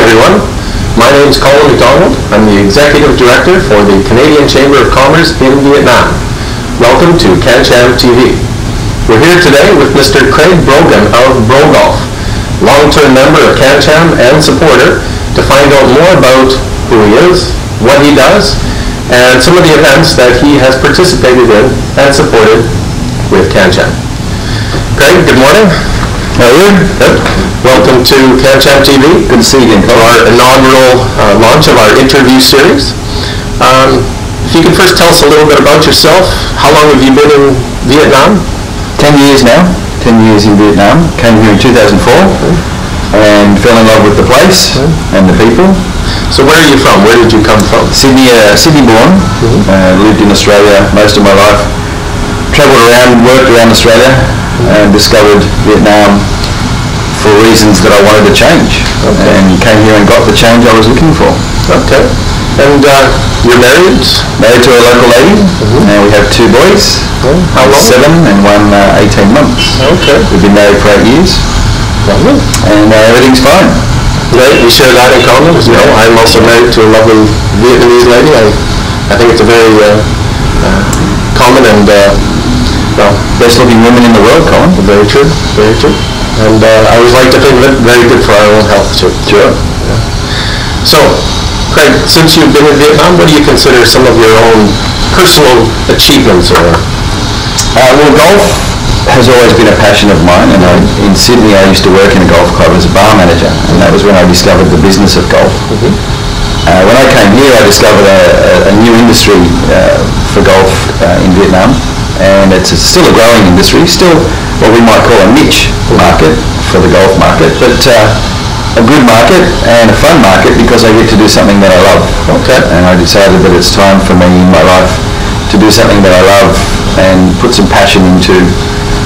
everyone. My name is Colin McDonald. I'm the Executive Director for the Canadian Chamber of Commerce in Vietnam. Welcome to CanCham TV. We're here today with Mr. Craig Brogan of Brogan, long-term member of CanCham and supporter, to find out more about who he is, what he does, and some of the events that he has participated in and supported with CanCham. Craig, good morning. How are you? Good. Welcome to CanCham TV. Good to see you again, For our inaugural launch of our interview series. If you could first tell us a little bit about yourself. How long have you been in Vietnam? 10 years now. 10 years in Vietnam. Came here in 2004 and fell in love with the place and the people. So where are you from? Where did you come from? Sydney born. Lived in Australia most of my life. Travelled around, worked around Australia, and discovered Vietnam for reasons that I wanted to change. And came here and got the change I was looking for. Okay. And you're married? Married to a local lady, and we have 2 boys. How long? 7 and one 18 months. Okay. We've been married for 8 years. Lovely. And everything's fine. Right, we share that in common. As you know, I'm also married to a lovely Vietnamese lady. I think it's a very common and Best looking women in the world, Colin. very true, very true. And I always like to think of it very good for our own health too. Sure. Yeah. So, Craig, since you've been in Vietnam, what do you consider some of your own personal achievements? Or Well, golf has always been a passion of mine, and in Sydney I used to work in a golf club as a bar manager, and that was when I discovered the business of golf. When I came here, I discovered a new industry for golf in Vietnam, and it's still a growing industry, still what we might call a niche market for the golf market, but a good market and a fun market because I get to do something that I love. Okay. And I decided that it's time for me in my life to do something that I love and put some passion into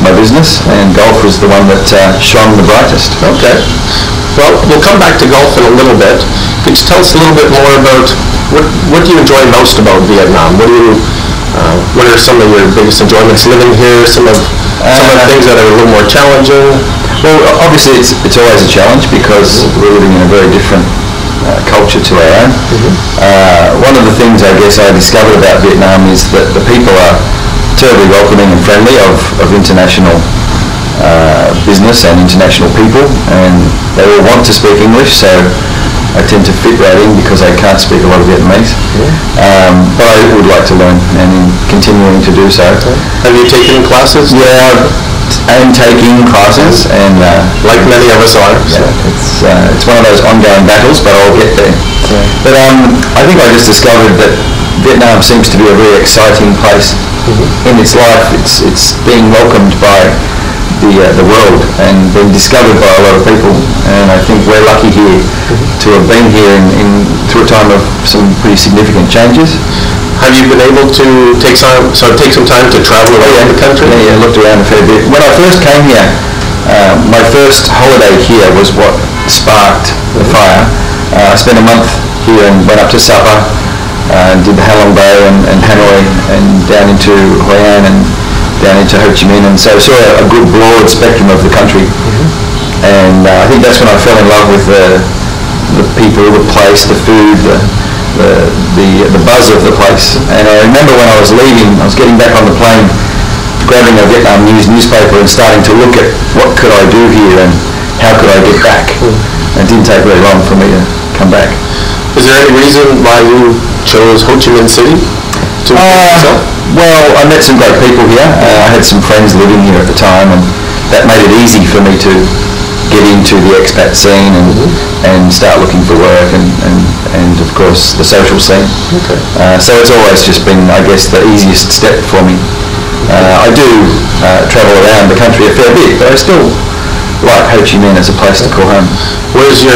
my business, and golf was the one that shone the brightest. Okay. Well, we'll come back to golf in a little bit. Could you tell us a little bit more about what do you enjoy most about Vietnam? What are some of your biggest enjoyments living here? Some of the things that are a little more challenging? Well, obviously it's always a challenge because we're living in a very different culture to our own. One of the things I guess I discovered about Vietnam is that the people are terribly welcoming and friendly of international business and international people, and they all want to speak English, so I tend to fit right in because I can't speak a lot of Vietnamese. But I would like to learn and continuing to do so. Have you taken classes? Yeah, I'm taking classes, and like many of us are. Yeah, it's one of those ongoing battles, but I'll get there. But I think I just discovered that Vietnam seems to be a very exciting place in its life. It's being welcomed by the world and been discovered by a lot of people, and I think we're lucky here to have been here through a time of some pretty significant changes. Have you been able to take some time to travel around the country? Yeah, looked around a fair bit. When I first came here, my first holiday here was what sparked the fire. I spent a month here and went up to Sapa, did the Halong Bay and Hanoi, and down into Hoi An and down into Ho Chi Minh, and so saw a good broad spectrum of the country. And I think that's when I fell in love with the people, the place, the food, the buzz of the place. And I remember when I was leaving, I was getting back on the plane, grabbing a Vietnam newspaper and starting to look at what could I do here and how could I get back. And it didn't take very long for me to come back. Is there any reason why you chose Ho Chi Minh City to Well, I met some great people here. I had some friends living here at the time, and that made it easy for me to get into the expat scene and start looking for work and of course the social scene. So it's always just been, I guess, the easiest step for me. I do travel around the country a fair bit, but I still like Ho Chi Minh as a place to call home. Where's your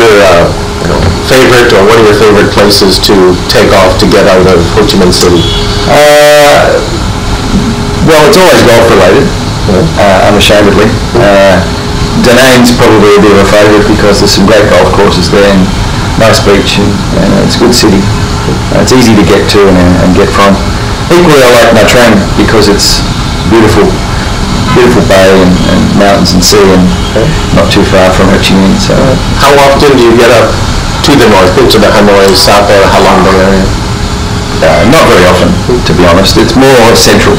favorite, or what are your favorite places to take off to get out of Ho Chi Minh City? Well, it's always golf related, unashamedly. Da Nang's probably a bit of a favourite because there's some great golf courses there and nice beach, and it's a good city. It's easy to get to and get from. Equally, I like Nha Trang because it's beautiful bay and mountains and sea, and not too far from Ho Chi Minh. So, how often do you get up to the north, into the Hanoi, Sapa, Halong Bay area? Not very often, to be honest. It's more central.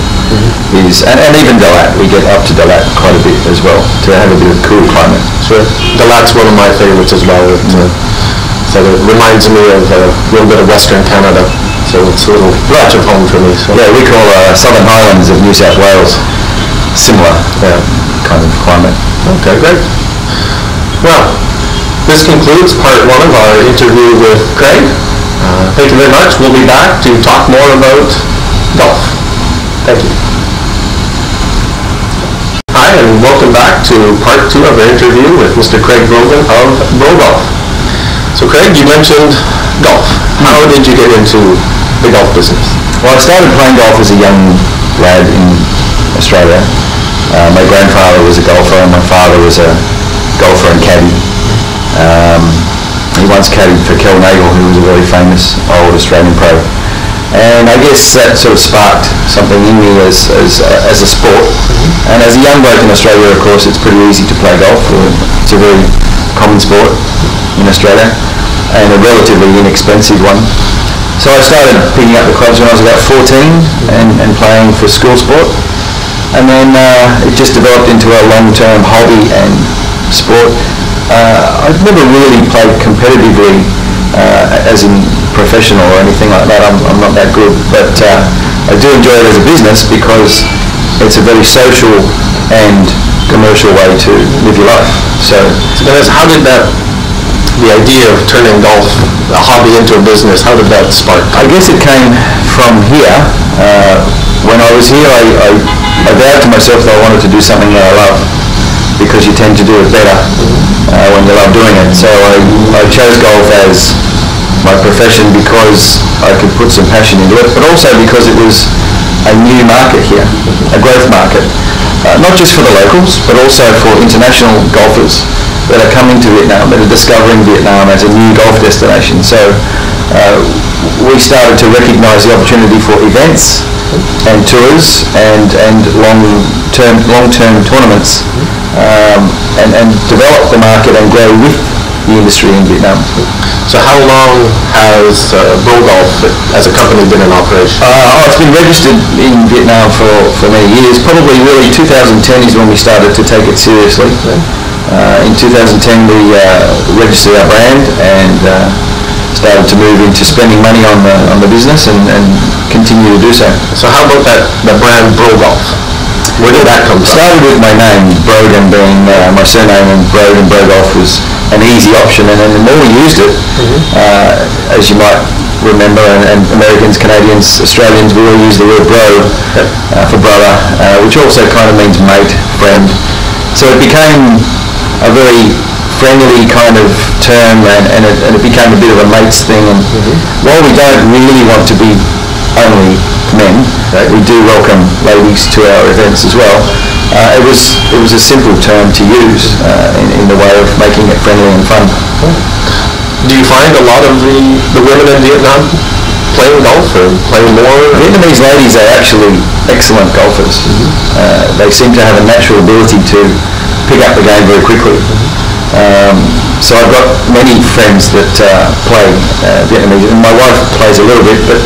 And even Dalat. We get up to Dalat quite a bit as well to have a bit of cool climate. Sure. Dalat's one of my favorites as well. So it reminds me of a little bit of Western Canada. So it's a little touch of home for me. So. Yeah, we call Southern Highlands of New South Wales similar kind of climate. Okay, great. Well, this concludes part one of our interview with Craig. Thank you very much. We'll be back to talk more about golf. Thank you. Hi, and welcome back to part two of our interview with Mr. Craig Brogan of Brogan. So Craig, you mentioned golf. How did you get into the golf business? Well, I started playing golf as a young lad in Australia. My grandfather was a golfer and my father was a golfer and caddy. He once caddied for Kel Nagel, who was a very famous old Australian pro. And I guess that sort of sparked something in me as a sport. And as a young bloke in Australia, of course, it's pretty easy to play golf. It's a very common sport in Australia and a relatively inexpensive one. So I started picking up the clubs when I was about 14 and playing for school sport. And then it just developed into a long-term hobby and sport. I've never really played competitively, as in professional or anything like that. I'm not that good, but I do enjoy it as a business because it's a very social and commercial way to live your life. So how did the idea of turning golf, a hobby, into a business, how did that spark? I guess it came from here. When I was here, I vowed to myself that I wanted to do something that I love, because you tend to do it better when you love doing it. So I chose golf as my profession because I could put some passion into it, but also because it was a new market here, a growth market, not just for the locals, but also for international golfers that are coming to Vietnam, that are discovering Vietnam as a new golf destination. So we started to recognise the opportunity for events and tours and long-term tournaments, and develop the market and grow with the industry in Vietnam. So how long has Bro Golf as a company been in operation? It's been registered in Vietnam for many years. Probably really 2010 is when we started to take it seriously. In 2010 we registered our brand and started to move into spending money on the business and continue to do so. So how about the brand Bro Golf? Where did that come from? Started with my name, Brogan being my surname, and Brogan Bro Golf was an easy option, and then the more we used it, as you might remember, and Americans, Canadians, Australians, we all use the word bro for brother, which also kind of means mate, friend. So it became a very friendly kind of term, and it became a bit of a mates thing. And while we don't really want to be only men, we do welcome ladies to our events as well. It was a simple term to use in the way of making it friendly and fun. Do you find a lot of the women in Vietnam playing golf or playing more? Vietnamese ladies are actually excellent golfers. They seem to have a natural ability to pick up the game very quickly. So I've got many friends that play Vietnamese, and my wife plays a little bit, but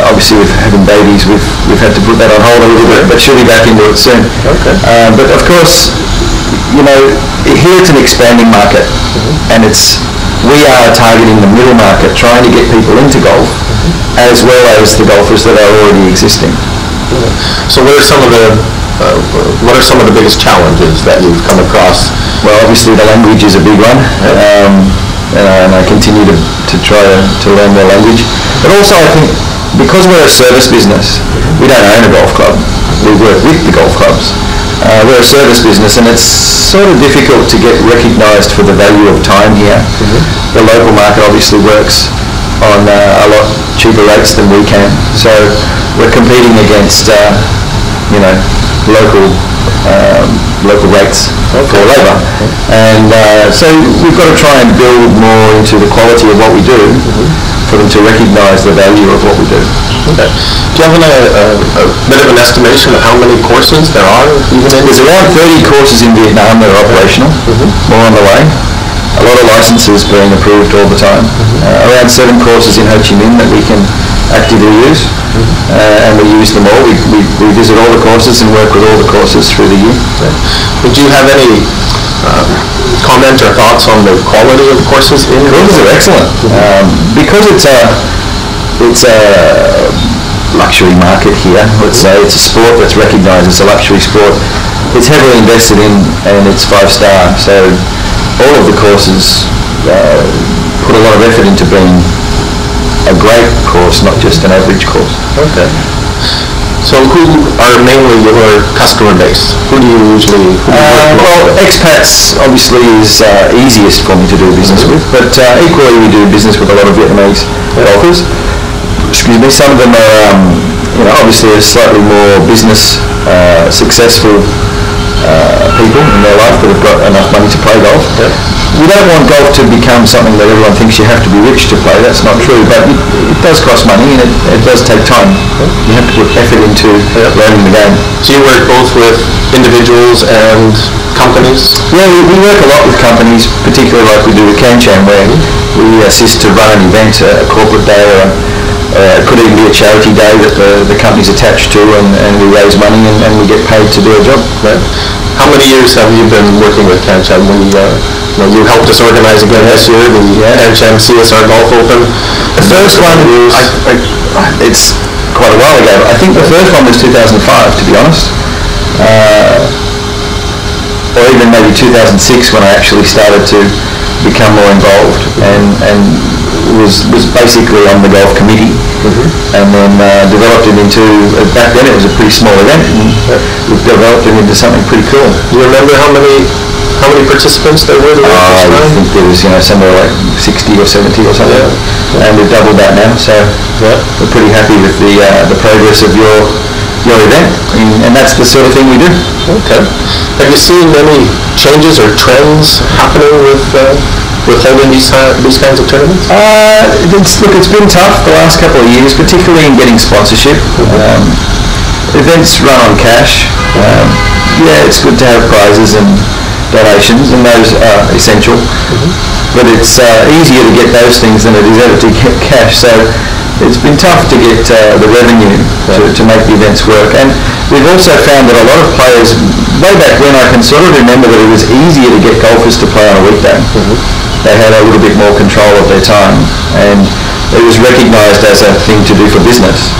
obviously with having babies we've had to put that on hold a little bit, but she'll be back into it soon. Okay. But of course, here it's an expanding market, and we are targeting the middle market, trying to get people into golf as well as the golfers that are already existing. So what are some of the biggest challenges that you've come across? Well, obviously the language is a big one, and I continue to try to learn their language. But also I think because we're a service business, we don't own a golf club, we work with the golf clubs. We're a service business, and it's sort of difficult to get recognised for the value of time here. The local market obviously works on a lot cheaper rates than we can, so we're competing against local rates for labour, and so we've got to try and build more into the quality of what we do for them to recognise the value of what we do. Okay. Do you have a bit of an estimation of how many courses there are? There's around 30 courses in Vietnam that are operational, more on the way. a lot of licenses being approved all the time. Around 7 courses in Ho Chi Minh that we can actively use, and we use them all. We visit all the courses and work with all the courses through the year. Would you have any comment or thoughts on the quality of courses in Courses are excellent. Because it's a luxury market here, let's say. It's a sport that's recognised as a luxury sport. It's heavily invested in, and it's 5-star. So all of the courses put a lot of effort into being a great course, not just an average course. Okay. So who are mainly your customer base? Who do you usually well, expats obviously is easiest for me to do business with, but equally we do business with a lot of Vietnamese golfers. Excuse me. Some of them are, obviously slightly more business successful people in their life that have got enough money to play golf. We don't want golf to become something that everyone thinks you have to be rich to play. That's not true, but it does cost money, and it does take time. You have to put effort into learning the game. So you work both with individuals and companies? Yeah, we work a lot with companies, particularly like we do with Cancham, where we assist to run an event, a corporate day, or it could even be a charity day that the company's attached to, and we raise money and we get paid to do a job. Right. How many years have you been working with Cancham? You helped us organize again this year, the Cancham CSR Golf Open. The first one, it's quite a while ago. I think the first one was 2005, to be honest. Or even maybe 2006 when I actually started to become more involved and was basically on the golf committee, and then developed it into, back then it was a pretty small event, and we've developed it into something pretty cool. Do you remember how many participants there were? I think there was somewhere like 60 or 70 or something, and we've doubled that now, so we're pretty happy with the progress of your event, and that's the sort of thing we do. Okay. Have you seen any changes or trends happening with holding these kinds of tournaments? It's been tough the last couple of years, particularly in getting sponsorship. Events run on cash. It's good to have prizes and donations, and those are essential. But it's easier to get those things than it is ever to get cash. So it's been tough to get the revenue to make the events work. And we've also found that a lot of players, way back when, I can sort of remember that it was easier to get golfers to play on a weekday. They had a little bit more control of their time, and it was recognised as a thing to do for business.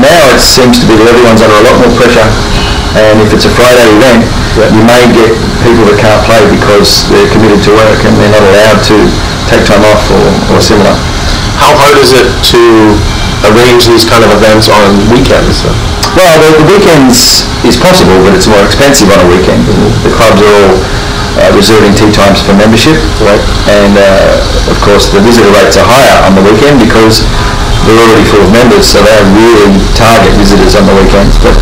Now it seems to be that everyone's under a lot more pressure, and if it's a Friday event, you may get people that can't play because they're committed to work and they're not allowed to take time off or similar. How hard is it to arrange these kind of events on weekends? Well, the weekends is possible, but it's more expensive on a weekend. The clubs are all reserving tee times for membership, and of course the visitor rates are higher on the weekend because they're already full of members, so they really target visitors on the weekends, but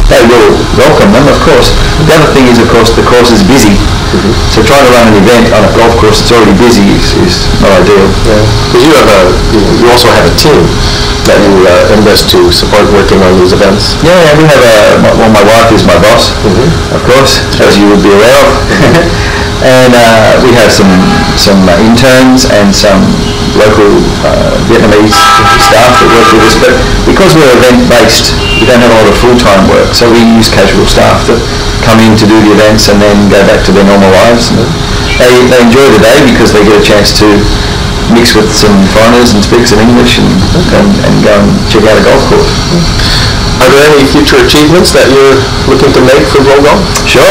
they will welcome them, of course. The other thing is, of course, the course is busy, so trying to run an event on a golf course that's already busy is not ideal. Because you also have a team that you invest to support working on these events. Yeah, we have my wife is my boss, of course, as you would be aware of. And we have some interns and some local Vietnamese staff that work with us, but because we're event-based, we don't have a lot of full-time work, so we use casual staff that come in to do the events and then go back to their normal lives. They enjoy the day because they get a chance to mix with some foreigners and speak some English and go and check out a golf course. Are there any future achievements that you're looking to make for Brogan? Sure.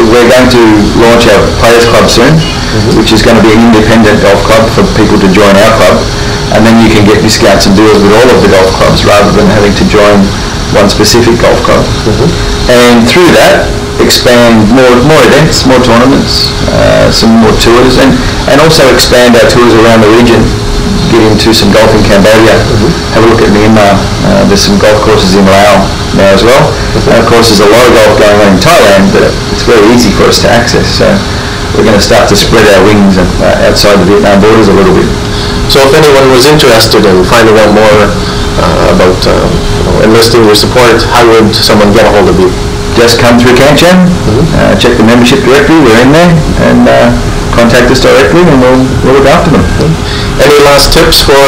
We're going to launch our Players Club soon, which is going to be an independent golf club for people to join our club, and then you can get discounts and deals with all of the golf clubs rather than having to join one specific golf club. And through that, expand more events, more tournaments, some more tours, and also expand our tours around the region. Get into some golf in Cambodia, have a look at Myanmar. There's some golf courses in Laos now as well. And of course there's a lot of golf going on in Thailand, but it's very easy for us to access. So we're going to start to spread our wings outside the Vietnam borders a little bit. So if anyone was interested in finding out more about enlisting your support, how would someone get a hold of you? Just come through Cancham, check the membership directory, we're in there, and contact us directly and we'll look after them. Any last tips for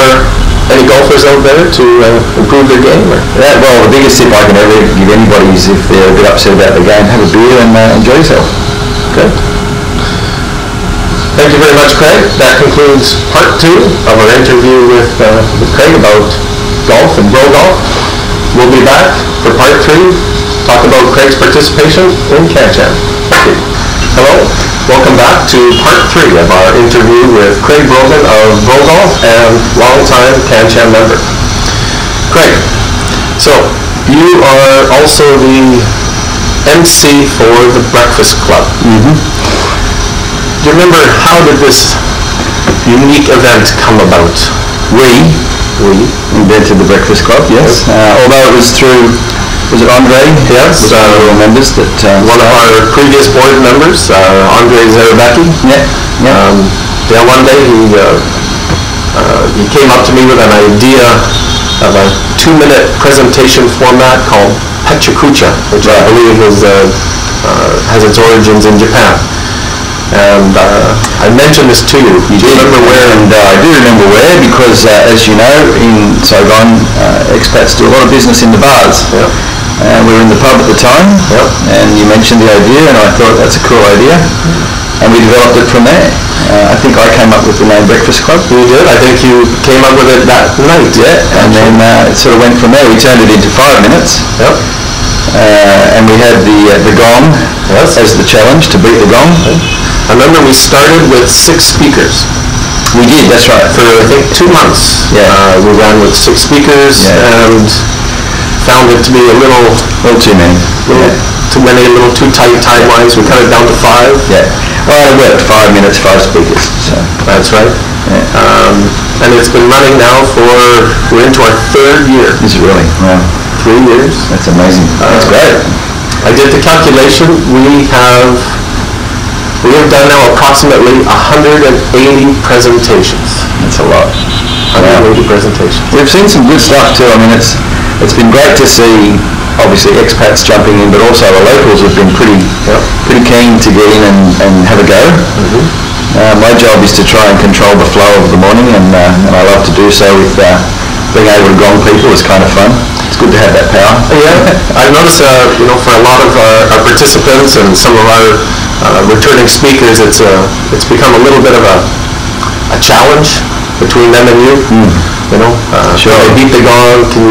any golfers out there to improve their game? Yeah, well, the biggest tip I can ever give anybody is if they're a bit upset about the game, have a beer and enjoy yourself. Good. Thank you very much, Craig. That concludes part 2 of our interview with Craig about golf and Bro Golf. We'll be back for part 3, talk about Craig's participation in CanCham. Thank you. Hello, welcome back to part 3 of our interview with Craig Brogan of Bro Golf and longtime CanCham member. Craig, so you are also the MC for the Breakfast Club. Do you remember how did this unique event come about? We invented the Breakfast Club, yes. Although it was through, was it Andre? Yes. Was one of our members that... one of our previous board members, Andre Zarabecki. Yeah. One day he came up to me with an idea of a 2-minute presentation format called Pechakucha, which I believe has its origins in Japan. And I mentioned this to you. Do you remember where? And I do remember where, because as you know, in Saigon, expats do a lot of business in the bars. Yep. And we were in the pub at the time, and you mentioned the idea, and I thought that's a cool idea. And we developed it from there. I think I came up with the name Breakfast Club. You did? I think you came up with it that night. Yeah, and then it sort of went from there. We turned it into 5 minutes. Yep. And we had the gong as the challenge to beat the gong. I remember we started with 6 speakers. We did, that's right. For I think 2 months. Yeah. We ran with 6 speakers and found it to be a little too many. Too many, a little too tight timelines. We cut it down to 5. Yeah. Well, it worked. 5 minutes, 5 speakers. So. That's right. Yeah. And it's been running now we're into our 3rd year. Is it really? Wow. 3 years. That's amazing. That's great. I did the calculation. We have done now approximately 180 presentations. That's a lot. 180 presentations. We've seen some good stuff too. I mean, it's been great to see, obviously, expats jumping in, but also the locals have been pretty keen to get in and have a go. My job is to try and control the flow of the morning, and I love to do so with being able to gong people. Is kind of fun. It's good to have that power. Yeah, I've noticed, for a lot of our participants and some of our returning speakers, it's become a little bit of a challenge between them and you. Sure. They beat the gong. Can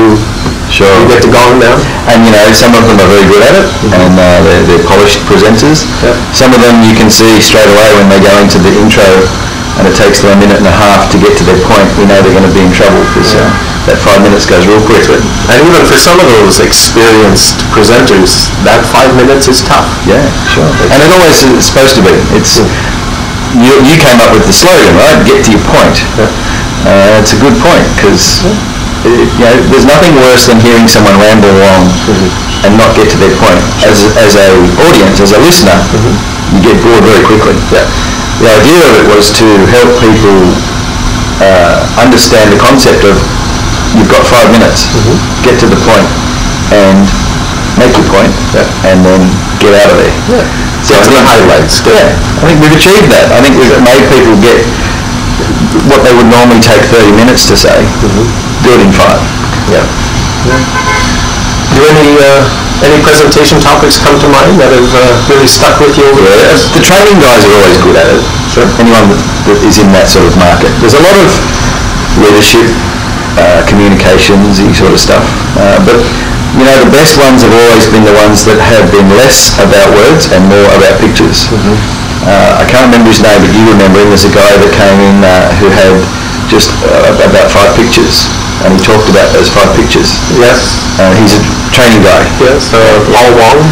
you get the gong down? And some of them are very good at it, and they're polished presenters. Some of them you can see straight away when they go into the intro, and it takes them 1.5 minutes to get to their point. We know they're going to be in trouble because that 5 minutes goes real quick. And even for some of those experienced presenters, that 5 minutes is tough. Yeah, sure. And it always is supposed to be. It's you came up with the slogan, right? Get to your point. It's a good point because there's nothing worse than hearing someone ramble along and not get to their point. As a audience, as a listener, you get bored very quickly. The idea of it was to help people understand the concept of you've got 5 minutes, get to the point and make your point, and then get out of there. So get to the highlights. I think we've achieved that. I think we've made people get what they would normally take 30 minutes to say, do it in 5. Do any presentation topics come to mind that have really stuck with you over the years? The training guys are always good at it. Sure. Anyone that is in that sort of market. There's a lot of leadership, communications, sort of stuff. But the best ones have always been the ones that have been less about words and more about pictures. I can't remember his name, but you remember him. There's a guy that came in who had just about 5 pictures, and he talked about those 5 pictures. Yes. He's a training guy. Yes. Paul Wong.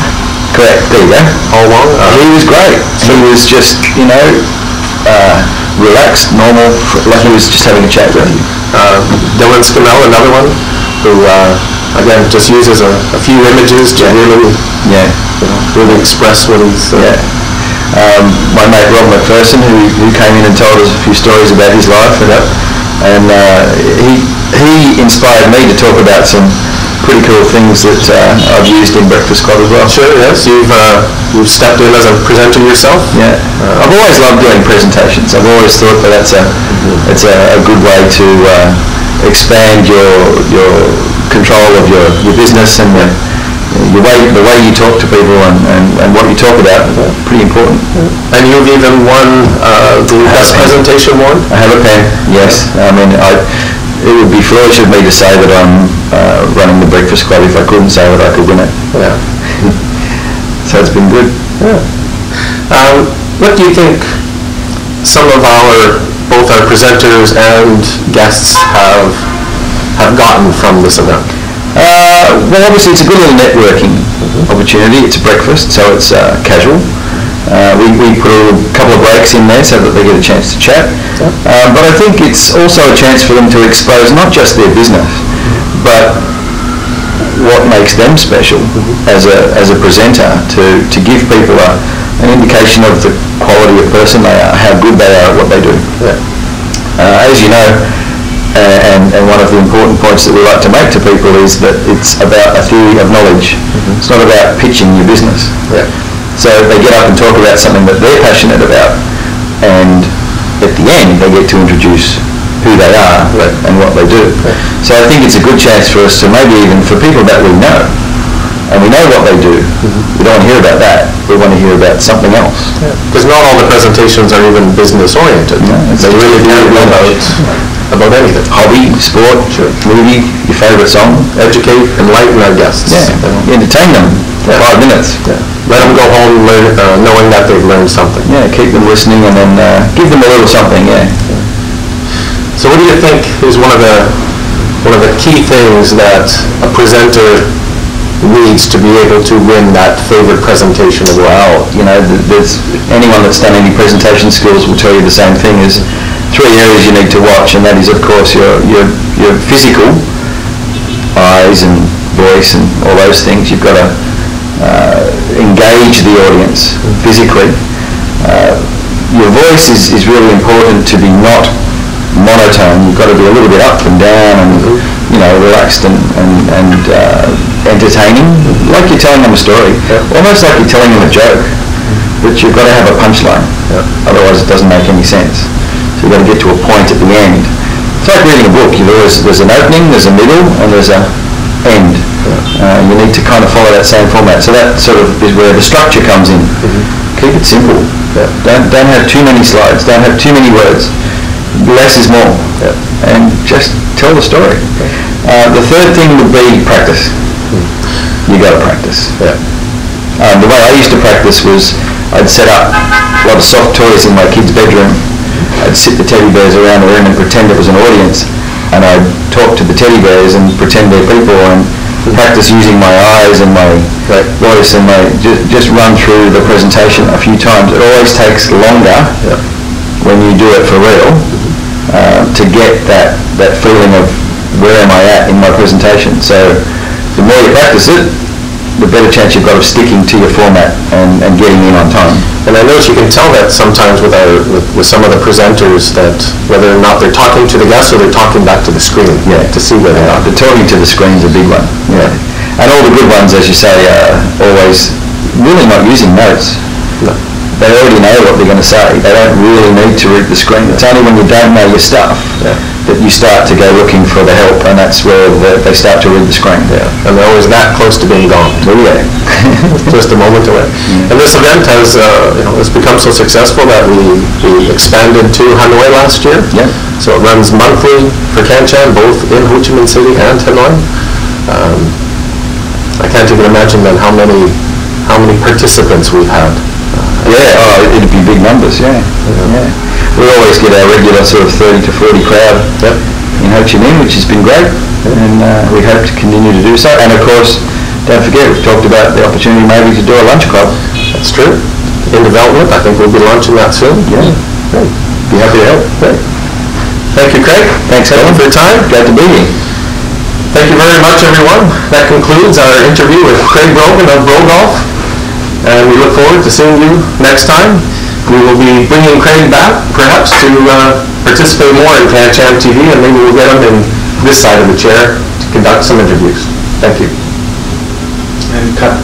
Correct. There you go. Paul Wong. He was great. He was just, relaxed, normal, like he was just having a chat with you. Dylan Scamell, another one, who again just uses a few images to really express what he's. My mate Rob McPherson, who came in and told us a few stories about his life, and he inspired me to talk about some pretty cool things that I've used in Breakfast Club as well. Sure, yes. You've you've stepped in as a presenter yourself. Yeah, I've always loved doing presentations. I've always thought that it's a good way to expand your control of your business and the way you talk to people and what you talk about. Pretty important. And you've even won the best presentation award? I have a pen, yes. I mean, it would be foolish of me to say that I'm running the Breakfast Club if I couldn't say that I could win it. Yeah. So it's been good. Yeah. What do you think some of both our presenters and guests have gotten from this event? Well, obviously it's a good little networking opportunity. It's a breakfast, so it's casual. We put a couple of breaks in there so that they get a chance to chat. But I think it's also a chance for them to expose not just their business, but what makes them special as a presenter, to give people an indication of the quality of person they are, how good they are at what they do. As you know, and one of the important points that we like to make to people is that it's about a theory of knowledge. It's not about pitching your business. So they get up and talk about something that they're passionate about, and at the end they get to introduce who they are and what they do. So I think it's a good chance for us to maybe even for people that we know, and we know what they do, we don't want to hear about that, we want to hear about something else. Because not all the presentations are even business oriented. They really can be about anything. Hobby, sport, movie, your favourite song. Educate, enlighten our guests. Entertain them for 5 minutes. Let them go home knowing that they've learned something. Keep them listening and then give them a little something. So what do you think is one of the key things that a presenter needs to be able to win that favourite presentation award? Well, there's anyone that's done any presentation skills will tell you the same thing. Is 3 areas you need to watch, and that is, of course, your physical, eyes and voice and all those things. You've got to engage the audience physically. Your voice is really important to be not monotone. You've got to be a little bit up and down and relaxed and entertaining, like you're telling them a story, almost like you're telling them a joke, but you've got to have a punchline, otherwise it doesn't make any sense. So you've got to get to a point at the end. It's like reading a book. There's an opening, there's a middle, and there's an end. You need to kind of follow that same format. So that sort of is where the structure comes in. Keep it simple. Don't have too many slides. Don't have too many words. Less is more. And just tell the story. The third thing would be practice. You got to practice. The way I used to practice was I'd set up a lot of soft toys in my kids' bedroom. I'd sit the teddy bears around the room and pretend it was an audience, and I'd talk to the teddy bears and pretend they're people and practice using my eyes and my voice and just run through the presentation a few times. It always takes longer when you do it for real to get that feeling of where am I at in my presentation. So the more you practice it, the better chance you've got of sticking to your format and getting in on time. And I notice you can tell that sometimes with some of the presenters, that whether or not they're talking to the guests or they're talking back to the screen to see where they are. The talking to the screen is a big one. And all the good ones, as you say, are always really not using notes. They already know what they're going to say. They don't really need to read the screen. It's only when you don't know your stuff that you start to go looking for the help, and that's where they start to read the screen. And they're always that close to being gone. Just a moment away. And this event has become so successful that we expanded to Hanoi last year. So it runs monthly for CanCham, both in Ho Chi Minh City and Hanoi. I can't even imagine then how many participants we've had. It'd be big numbers, We always get our regular sort of 30 to 40 crowd in Ho Chi Minh, which has been great, and we hope to continue to do so. And of course, don't forget, we've talked about the opportunity maybe to do a lunch club. That's true. In development, I think we'll be launching that soon. Great. Be happy to help. Great. Thank you, Craig. Thanks, Colin, for your time. Glad to be here. Thank you very much, everyone. That concludes our interview with Craig Brogan of Brogan. And we look forward to seeing you next time. We will be bringing Craig back, perhaps, to participate more in CanCham TV, and maybe we'll get him in this side of the chair to conduct some interviews. Thank you. And cut.